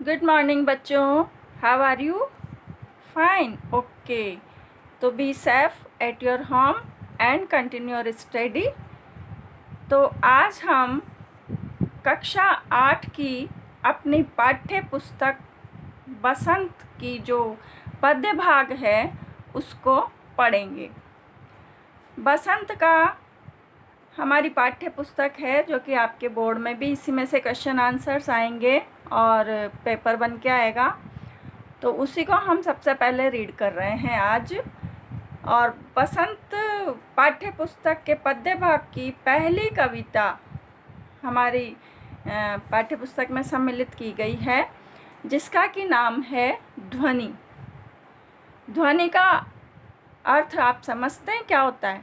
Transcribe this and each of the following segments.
Good morning बच्चों, how are you? Fine, okay. तो be safe at your home and continue your study. तो आज हम कक्षा 8 की अपनी पाठ्य पुस्तक बसंत की जो पद्य भाग है उसको पढ़ेंगे। बसंत का हमारी पाठ्य पुस्तक है जो कि आपके बोर्ड में भी इसी में से क्वेश्चन आंसर्स आएंगे और पेपर बन के आएगा। तो उसी को हम सबसे पहले रीड कर रहे हैं आज। और बसंत पाठ्य पुस्तक के पद्य भाग की पहली कविता हमारी पाठ्य पुस्तक में सम्मिलित की गई है, जिसका कि नाम है ध्वनि। ध्वनि का अर्थ आप समझते हैं क्या होता है?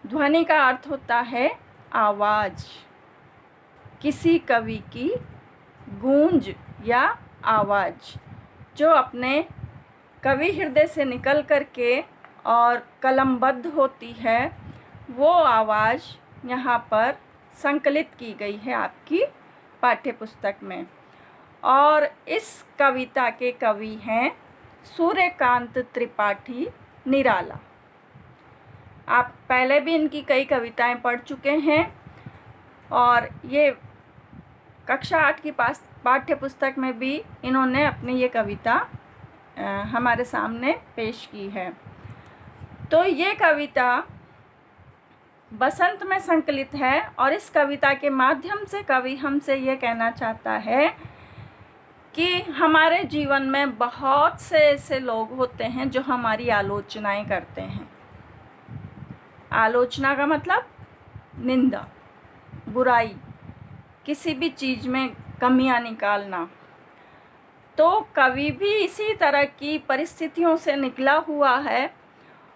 ध्वनि का अर्थ होता है आवाज़, किसी कवि की गूंज या आवाज़ जो अपने कवि हृदय से निकल कर के और कलमबद्ध होती है। वो आवाज़ यहाँ पर संकलित की गई है आपकी पाठ्य पुस्तक में। और इस कविता के कवि हैं सूर्यकांत त्रिपाठी निराला। आप पहले भी इनकी कई कविताएं पढ़ चुके हैं और ये कक्षा 8 की पाठ्य पुस्तक में भी इन्होंने अपनी ये कविता हमारे सामने पेश की है। तो ये कविता बसंत में संकलित है और इस कविता के माध्यम से कवि हमसे ये कहना चाहता है कि हमारे जीवन में बहुत से ऐसे लोग होते हैं जो हमारी आलोचनाएं करते हैं। आलोचना का मतलब निंदा, बुराई, किसी भी चीज़ में कमियां निकालना। तो कवि भी इसी तरह की परिस्थितियों से निकला हुआ है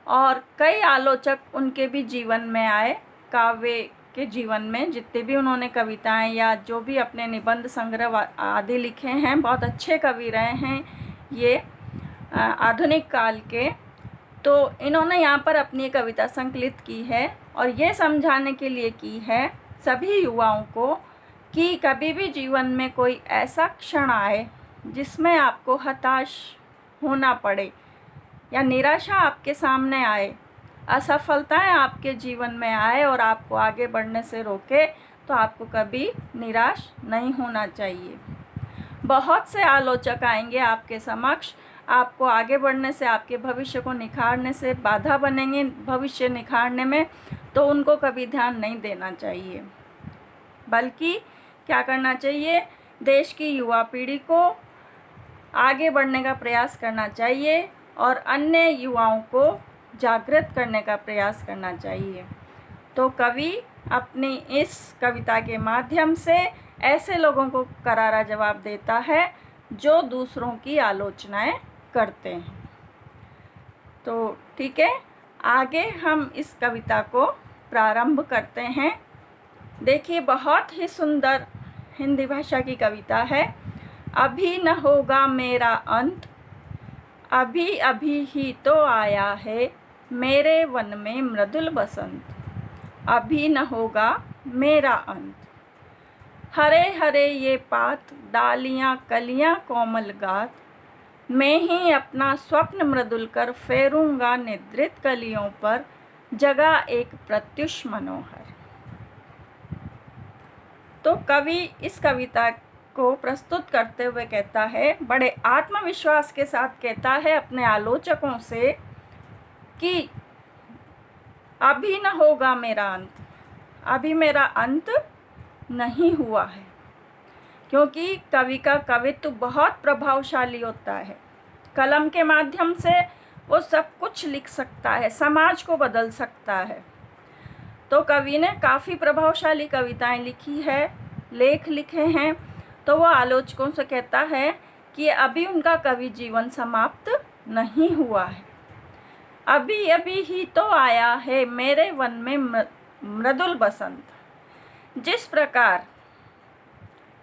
और कई आलोचक उनके भी जीवन में आए। काव्य के जीवन में जितने भी उन्होंने कविताएं या जो भी अपने निबंध संग्रह आदि लिखे हैं, बहुत अच्छे कवि रहे हैं ये आधुनिक काल के। तो इन्होंने यहाँ पर अपनी कविता संकलित की है और ये समझाने के लिए की है सभी युवाओं को कि कभी भी जीवन में कोई ऐसा क्षण आए जिसमें आपको हताश होना पड़े या निराशा आपके सामने आए, असफलताएं आपके जीवन में आए और आपको आगे बढ़ने से रोके, तो आपको कभी निराश नहीं होना चाहिए। बहुत से आलोचक आएंगे आपके समक्ष, आपको आगे बढ़ने से, आपके भविष्य को निखारने से बाधा बनेंगे भविष्य निखारने में, तो उनको कभी ध्यान नहीं देना चाहिए। बल्कि क्या करना चाहिए? देश की युवा पीढ़ी को आगे बढ़ने का प्रयास करना चाहिए और अन्य युवाओं को जागृत करने का प्रयास करना चाहिए। तो कवि अपनी इस कविता के माध्यम से ऐसे लोगों को करारा जवाब देता है जो दूसरों की आलोचनाएं करते हैं। तो ठीक है, आगे हम इस कविता को प्रारंभ करते हैं। देखिए, बहुत ही सुंदर हिंदी भाषा की कविता है। अभी न होगा मेरा अंत, अभी अभी ही तो आया है मेरे वन में मृदुल बसंत। अभी न होगा मेरा अंत, हरे हरे ये पात, डालियाँ कलियाँ कोमल गात, मैं ही अपना स्वप्न मृदुल कर फेरूंगा निद्रित कलियों पर, जगा एक प्रत्युष मनोहर। तो कवि इस कविता को प्रस्तुत करते हुए कहता है, बड़े आत्मविश्वास के साथ कहता है अपने आलोचकों से कि अभी न होगा मेरा अंत, अभी मेरा अंत नहीं हुआ है। क्योंकि कवि का कवित्व बहुत प्रभावशाली होता है। कलम के माध्यम से वो सब कुछ लिख सकता है, समाज को बदल सकता है। तो कवि ने काफ़ी प्रभावशाली कविताएं लिखी है, लेख लिखे हैं। तो वो आलोचकों से कहता है कि अभी उनका कवि जीवन समाप्त नहीं हुआ है, अभी अभी ही तो आया है मेरे वन में मृदुल बसंत। जिस प्रकार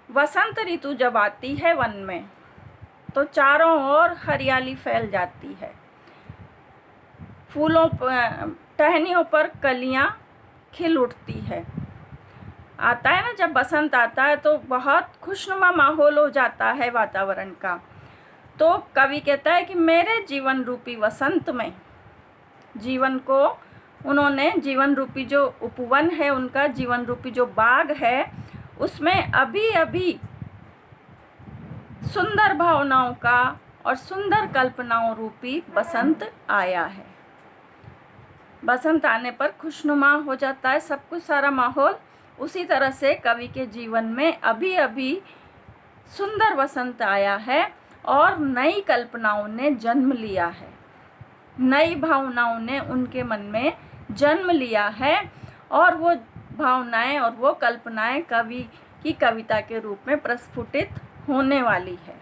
वसंत ऋतु जब आती है वन में, तो चारों ओर हरियाली फैल जाती है, फूलों टहनियों पर कलियां खिल उठती है, आता है ना, जब बसंत आता है तो बहुत खुशनुमा माहौल हो जाता है वातावरण का। तो कवि कहता है कि मेरे जीवन रूपी वसंत में, जीवन को उन्होंने जीवन रूपी जो उपवन है उनका, जीवन रूपी जो बाग है, उसमें अभी अभी सुंदर भावनाओं का और सुंदर कल्पनाओं रूपी बसंत आया है। बसंत आने पर खुशनुमा हो जाता है सब कुछ, सारा माहौल। उसी तरह से कवि के जीवन में अभी अभी सुंदर बसंत आया है और नई कल्पनाओं ने जन्म लिया है, नई भावनाओं ने उनके मन में जन्म लिया है, और वो भावनाएं और वो कल्पनाएं कवि की कविता के रूप में प्रस्फुटित होने वाली है।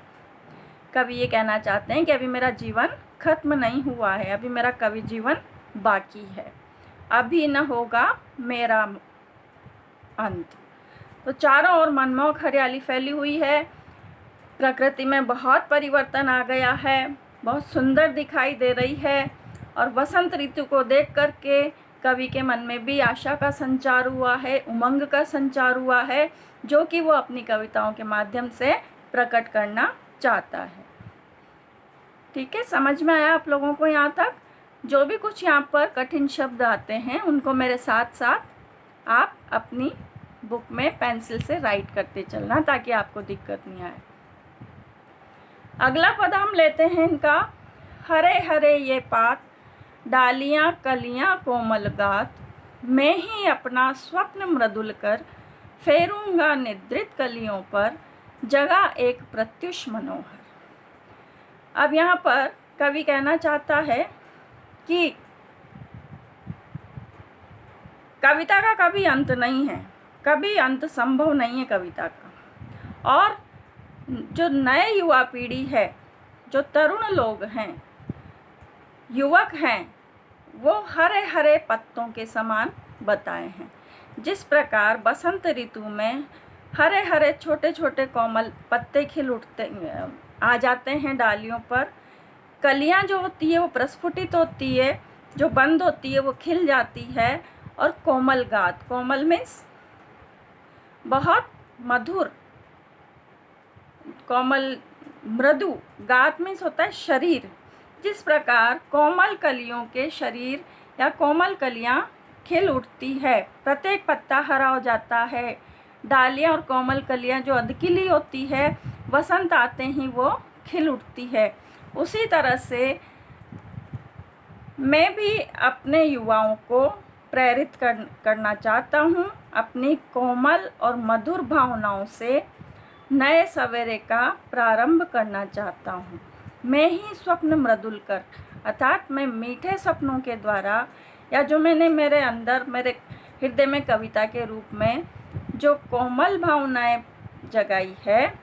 कवि ये कहना चाहते हैं कि अभी मेरा जीवन खत्म नहीं हुआ है, अभी मेरा कवि जीवन बाकी है, अभी न होगा मेरा अंत। तो चारों ओर मनमोहक हरियाली फैली हुई है, प्रकृति में बहुत परिवर्तन आ गया है, बहुत सुंदर दिखाई दे रही है। और वसंत ऋतु को देख करके कवि के मन में भी आशा का संचार हुआ है, उमंग का संचार हुआ है, जो कि वो अपनी कविताओं के माध्यम से प्रकट करना चाहता है। ठीक है, समझ में आया आप लोगों को यहाँ तक? जो भी कुछ यहाँ पर कठिन शब्द आते हैं उनको मेरे साथ साथ आप अपनी बुक में पेंसिल से राइट करते चलना, ताकि आपको दिक्कत नहीं आए। अगला पद हम लेते हैं इनका, हरे हरे ये पात, डालियाँ कलियाँ कोमल गात, मैं ही अपना स्वप्न मृदुल कर, फेरूंगा निद्रित कलियों पर, जगह एक प्रत्युष मनोहर। अब यहाँ पर कवि कहना चाहता है कि कविता का कभी अंत नहीं है, कभी अंत संभव नहीं है कविता का। और जो नए युवा पीढ़ी है, जो तरुण लोग हैं, युवक हैं, वो हरे हरे पत्तों के समान बताए हैं। जिस प्रकार बसंत ऋतु में हरे हरे छोटे छोटे कोमल पत्ते खिल उठते आ जाते हैं डालियों पर, कलियां जो होती है वो प्रस्फुटित होती है, जो बंद होती है वो खिल जाती है, और कोमल गात, कोमल मीन्स बहुत मधुर, कोमल मृदु, गात मीन्स होता है शरीर। जिस प्रकार कोमल कलियों के शरीर या कोमल कलियां खिल उठती है, प्रत्येक पत्ता हरा हो जाता है, डालियां और कोमल कलियां जो अधखिली होती है, वसंत आते ही वो खिल उठती है। उसी तरह से मैं भी अपने युवाओं को प्रेरित करना चाहता हूँ, अपनी कोमल और मधुर भावनाओं से नए सवेरे का प्रारंभ करना चाहता हूँ। मैं ही स्वप्न मृदुल कर, अर्थात मैं मीठे सपनों के द्वारा, या जो मैंने मेरे अंदर, मेरे हृदय में कविता के रूप में जो कोमल भावनाएं जगाई है,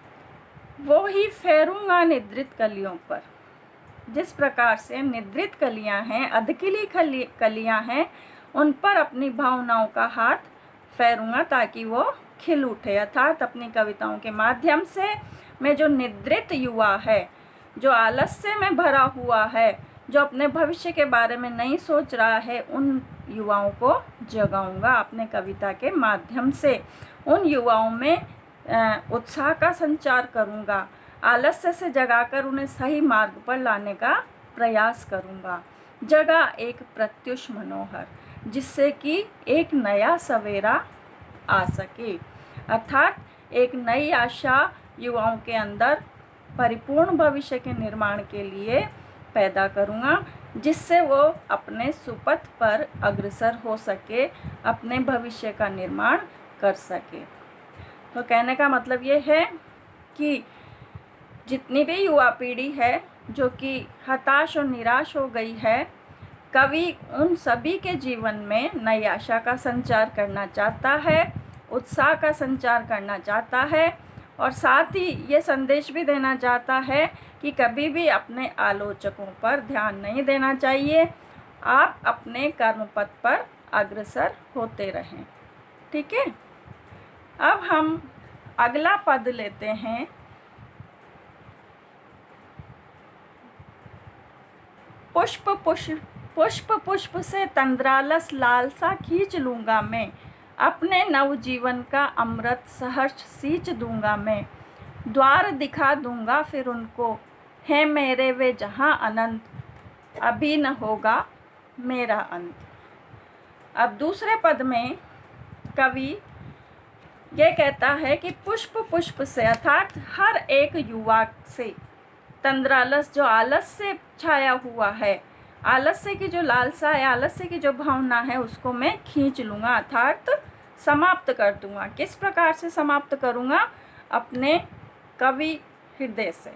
वो ही फेरूंगा निद्रित कलियों पर। जिस प्रकार से निद्रित कलियां हैं, अधखिली कलियां हैं, उन पर अपनी भावनाओं का हाथ फेरूंगा ताकि वो खिल उठे। अर्थात अपनी कविताओं के माध्यम से मैं जो निद्रित युवा है, जो आलस्य में भरा हुआ है, जो अपने भविष्य के बारे में नहीं सोच रहा है, उन युवाओं को जगाऊंगा अपने कविता के माध्यम से। उन युवाओं में उत्साह का संचार करूंगा, आलस्य से जगाकर उन्हें सही मार्ग पर लाने का प्रयास करूंगा। जगह एक प्रत्युष मनोहर, जिससे कि एक नया सवेरा आ सके, अर्थात एक नई आशा युवाओं के अंदर परिपूर्ण भविष्य के निर्माण के लिए पैदा करूँगा, जिससे वो अपने सुपथ पर अग्रसर हो सके, अपने भविष्य का निर्माण कर सके। तो कहने का मतलब ये है कि जितनी भी युवा पीढ़ी है जो कि हताश और निराश हो गई है, कवि उन सभी के जीवन में नई आशा का संचार करना चाहता है, उत्साह का संचार करना चाहता है, और साथ ही ये संदेश भी देना चाहता है कि कभी भी अपने आलोचकों पर ध्यान नहीं देना चाहिए, आप अपने कर्मपथ पर अग्रसर होते रहें। ठीक है, अब हम अगला पद लेते हैं। पुष्प पुष्प से तंद्रालस लालसा खींच लूँगा मैं, अपने नवजीवन का अमृत सहर्ष सींच दूंगा मैं, द्वार दिखा दूंगा फिर उनको, है मेरे वे जहाँ अनंत, अभी न होगा मेरा अंत। अब दूसरे पद में कवि ये कहता है कि पुष्प पुष्प से, अर्थात हर एक युवा से, तंद्रालस जो आलस से छाया हुआ है, आलस्य की जो लालसा है, आलस्य की जो भावना है, उसको मैं खींच लूँगा, अर्थात समाप्त कर दूँगा। किस प्रकार से समाप्त करूँगा? अपने कवि हृदय से,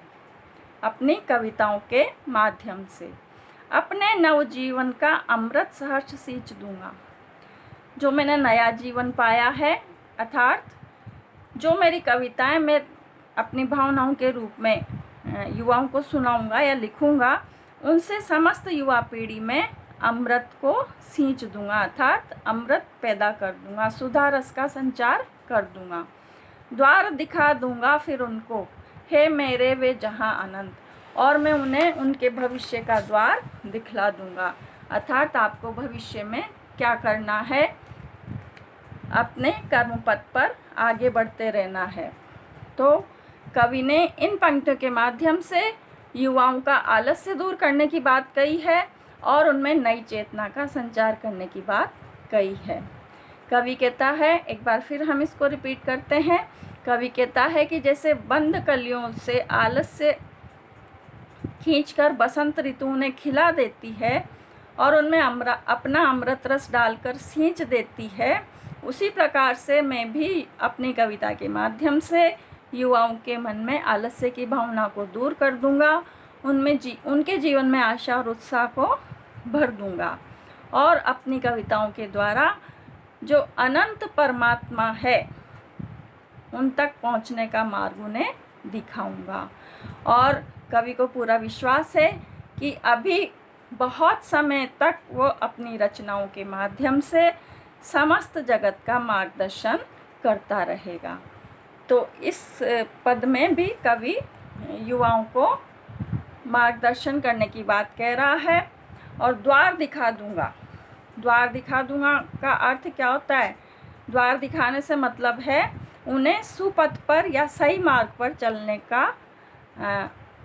अपनी कविताओं के माध्यम से। अपने नवजीवन का अमृत सहर्ष सींच दूँगा। जो मैंने नया जीवन पाया है, अर्थात जो मेरी कविताएं मैं अपनी भावनाओं के रूप में युवाओं को सुनाऊंगा या लिखूंगा, उनसे समस्त युवा पीढ़ी में अमृत को सींच दूंगा, अर्थात अमृत पैदा कर दूंगा, सुधा रस का संचार कर दूंगा। द्वार दिखा दूंगा फिर उनको, हे मेरे वे जहाँ अनंत, और मैं उन्हें उनके भविष्य का द्वार दिखला दूंगा। अर्थात आपको भविष्य में क्या करना है? अपने कर्म पथ पर आगे बढ़ते रहना है। तो कवि ने इन पंक्तियों के माध्यम से युवाओं का आलस्य दूर करने की बात कही है और उनमें नई चेतना का संचार करने की बात कही है। कवि कहता है, एक बार फिर हम इसको रिपीट करते हैं। कवि कहता है कि जैसे बंद कलियों से आलस्य खींचकर बसंत ऋतु उन्हें खिला देती है और उनमें अपना अमृत रस डालकर सींच देती है, उसी प्रकार से मैं भी अपनी कविता के माध्यम से युवाओं के मन में आलस्य की भावना को दूर कर दूंगा, उनके जीवन में आशा और उत्साह को भर दूंगा और अपनी कविताओं के द्वारा जो अनंत परमात्मा है उन तक पहुंचने का मार्ग उन्हें दिखाऊंगा। और कवि को पूरा विश्वास है कि अभी बहुत समय तक वो अपनी रचनाओं के माध्यम से समस्त जगत का मार्गदर्शन करता रहेगा। तो इस पद में भी कवि युवाओं को मार्गदर्शन करने की बात कह रहा है। और द्वार दिखा दूंगा, द्वार दिखा दूंगा का अर्थ क्या होता है? द्वार दिखाने से मतलब है उन्हें सुपथ पर या सही मार्ग पर चलने का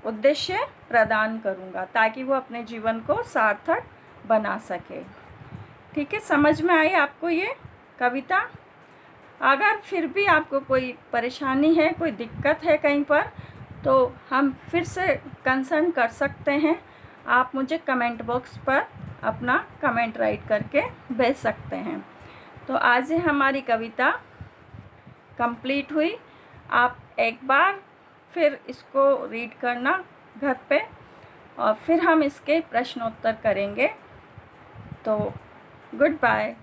उद्देश्य प्रदान करूंगा, ताकि वो अपने जीवन को सार्थक बना सके। ठीक है, समझ में आई आपको ये कविता? अगर फिर भी आपको कोई परेशानी है, कोई दिक्कत है कहीं पर, तो हम फिर से कंसर्न कर सकते हैं। आप मुझे कमेंट बॉक्स पर अपना कमेंट राइट करके भेज सकते हैं। तो आज ही हमारी कविता कंप्लीट हुई। आप एक बार फिर इसको रीड करना घर पे और फिर हम इसके प्रश्नोत्तर करेंगे। तो गुड बाय।